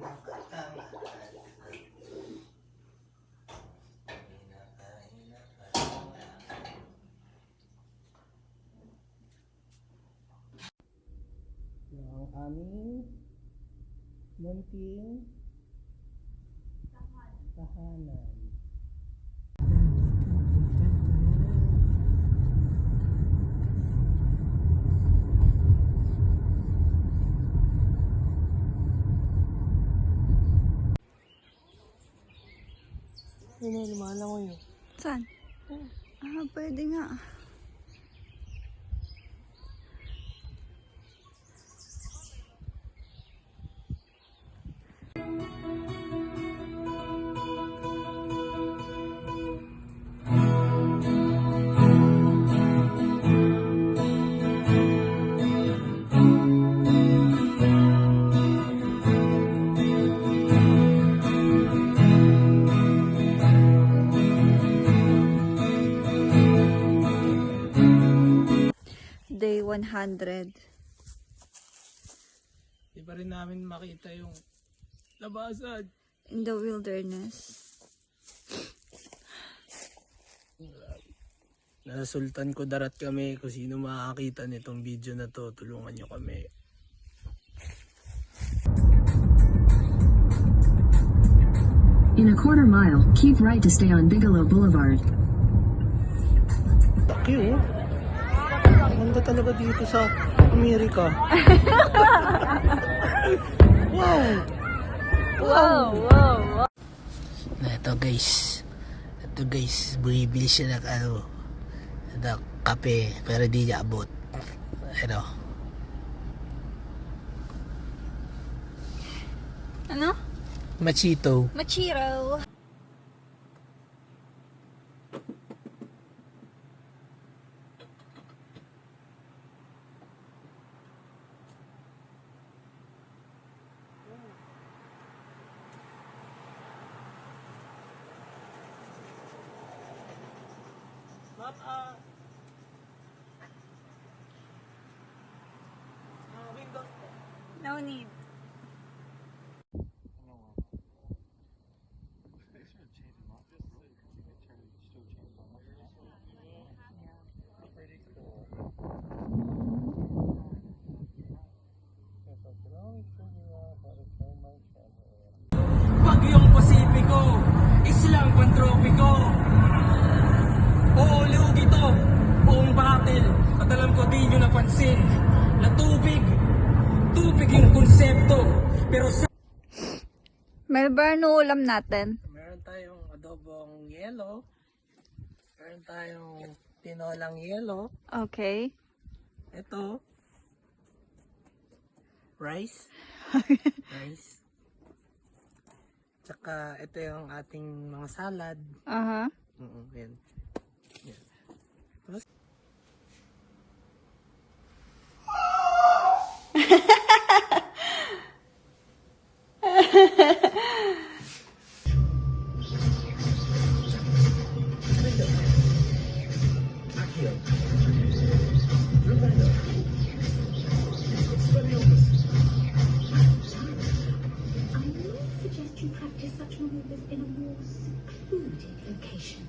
Ang aming munting tahanan. Yun na, lumalangoy yun. Saan? Pwede nga. Day 100. Di pa rin namin makita yung labasan. In the wilderness. Nasultan ko darat kami kung sino makakita nitong video na to. Tulungan nyo kami. In a quarter mile, keep right to stay on Bigelow Boulevard. Laki oh. Ganda talaga dito sa Amerika. Wow! Wow, wow, wow. Ito guys, bumibili siya ng kape, pero di niya abot. Ano? Machito. Machiro. No need. Bagyong Pasipiko, Islang Pantropiko. Oo, lugi to. Buong batil. At alam ko di nyo napansin na tubig yung konsepto. Pero sa Melbourne, ulam natin. Meron tayong adobong yelo. Meron tayong tinolang yelo. Okay. Ito. Rice. Rice. Tsaka ito yung ating mga salad. Aha. Yan. Yan. Tapos, suggest you practice such maneuvers in a more secluded location.